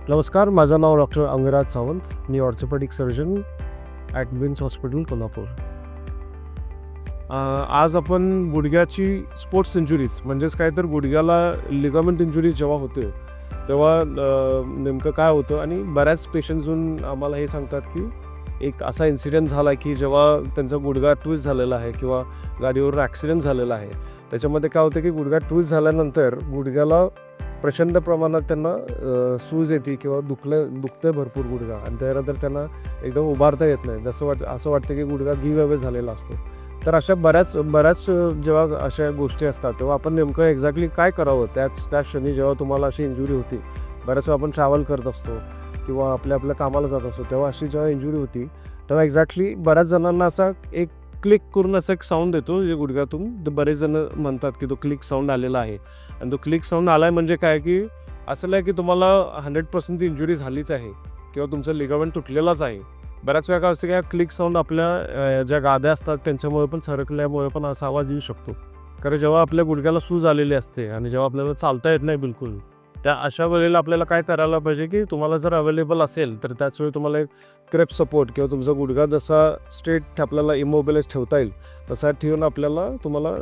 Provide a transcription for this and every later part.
नमस्कार, माझं नाव डॉक्टर अंगराज सावंत. मी orthopaedic surgeon at VIMS hospital Kolhapur. आज आपण गुडघ्याची स्पोर्ट्स इंजुरीज म्हणजेच काय तर गुडघ्याला लिगामेंट इंजुरी जेव्हा होते तेव्हा नेमकं काय होतं आणि बऱ्याच पेशंट्सहून आम्हाला हे सांगतात की एक असा इन्सिडेंट झाला आहे की जेव्हा त्यांचा गुडघा ट्विस्ट झालेला आहे किंवा गाडीवर ॲक्सिडेंट झालेला आहे. त्याच्यामध्ये काय होतं की गुडघा ट्विस्ट झाल्यानंतर गुडघ्याला प्रचंड प्रमाणात त्यांना सूज येते किंवा दुखते भरपूर गुडघा आणि त्यानंतर त्यांना एकदम उभारता येत नाही. असं वाटतं की गुडघा गिव अवे झालेला असतो. तर अशा बऱ्याच जेव्हा अशा गोष्टी असतात तेव्हा आपण नेमकं एक्झॅक्टली काय करावं त्या क्षणी जेव्हा तुम्हाला अशी इंजुरी होती. बऱ्याच वेळा आपण ट्रॅव्हल करत असतो किंवा आपल्या कामाला जात असतो तेव्हा अशी जेव्हा इंजुरी होती तेव्हा एक्झॅक्टली बऱ्याच जणांना असा एक क्लिक करून असा एक साऊंड येतो जे गुडघ्यातून. तर बरेच जण म्हणतात की तो क्लिक साऊंड आलेला आहे आणि तो क्लिक साऊंड आला आहे म्हणजे काय की असं नाही की तुम्हाला 100% ती इंजुरी झालीच आहे किंवा तुमचं लिगामेंट तुटलेलाच आहे. बऱ्याच वेळा काय असतं की क्लिक साऊंड आपल्या ज्या गाद्या असतात त्यांच्यामुळे पण सरकल्यामुळे पण असा आवाज येऊ शकतो. कारण जेव्हा आपल्या गुडघ्याला सूज आलेली असते आणि जेव्हा आपल्याला चालता येत नाही बिलकुल त्या अशा वेळेला आपल्याला काय करायला पाहिजे की तुम्हाला जर अवेलेबल असेल तर त्याच वेळी तुम्हाला एक क्रेप सपोर्ट किंवा तुमचा गुडघा जसा स्ट्रेट आपल्याला इमोबिलाइज ठेवता येईल तसा ठेवून तुम्हाला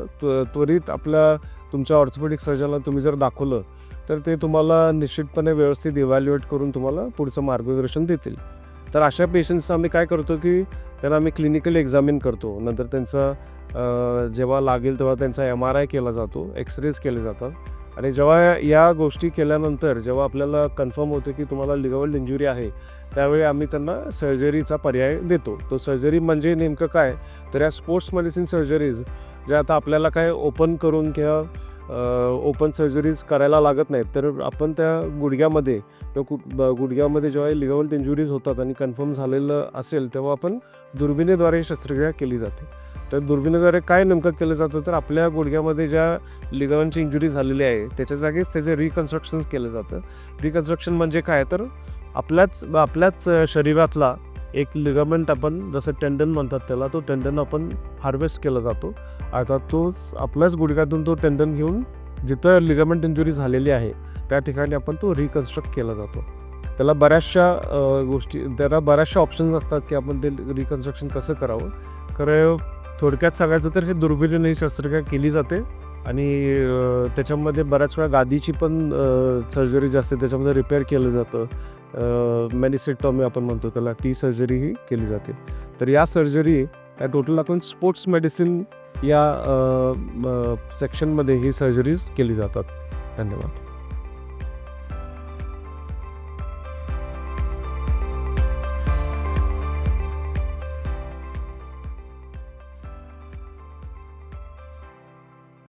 त्वरित तुमच्या ऑर्थोपेडिक सर्जनला तुम्ही जर दाखवलं तर ते तुम्हाला निश्चितपणे व्यवस्थित इव्हॅल्युएट करून तुम्हाला पुढचं मार्गदर्शन देतील. तर अशा पेशंट्सना आम्ही काय करतो की त्यांना आम्ही क्लिनिकली एक्झामिन करतो. नंतर त्यांचा जेव्हा लागेल तेव्हा त्यांचा MRI केला जातो, एक्सरेज केले जातात आणि जेव्हा या गोष्टी केल्यानंतर जेव्हा आपल्याला कन्फर्म होतं की तुम्हाला लिगामेंट इंजुरी आहे त्यावेळी आम्ही त्यांना सर्जरीचा पर्याय देतो. तो सर्जरी म्हणजे नेमकं काय तर या स्पोर्ट्स मेडिसिन सर्जरीज ज्या आता आपल्याला काय ओपन करून किंवा ओपन सर्जरीज करायला लागत नाहीत. तर आपण त्या गुडघ्यामध्ये जेव्हा लिगामेंट इंजुरीज होतात आणि कन्फर्म झालेलं असेल तेव्हा आपण दुर्बिणीद्वारे शस्त्रक्रिया केली जाते. तर दुर्बिणीद्वारे काय नेमकं केलं जातं तर आपल्या गुडघ्यामध्ये ज्या लिगामेंटची इंजुरी झालेली आहे त्याच्या जागीच त्याचे रिकन्स्ट्रक्शन केलं जातं. रिकन्स्ट्रक्शन म्हणजे काय तर आपल्याच शरीरातला एक लिगामेंट आपण जसं टेंडन म्हणतात त्याला तो टेंडन आपण हार्वेस्ट केला जातो. आता तोच आपल्याच गुडघ्यातून तो टेंडन घेऊन जिथं लिगामेंट इंजुरी झालेली आहे त्या ठिकाणी आपण तो रिकन्स्ट्रक्ट केला जातो. त्याला बऱ्याचशा ऑप्शन्स असतात की आपण ते रिकन्स्ट्रक्शन कसं करावं. खरं थोडक्यात सांगायचं तर हे दुर्बिणीने शस्त्रक्रिया केली जाते आणि त्याच्यामध्ये बऱ्याच वेळा गादीची पण सर्जरी जी असते त्याच्यामध्ये रिपेअर केलं जातं. मॅनिसेक्टॉमी आपण म्हणतो त्याला ती सर्जरीही केली जाते. तर या सर्जरी या टोटल आपण स्पोर्ट्स मेडिसिन या सेक्शनमध्ये ही सर्जरीज केली जातात. धन्यवाद.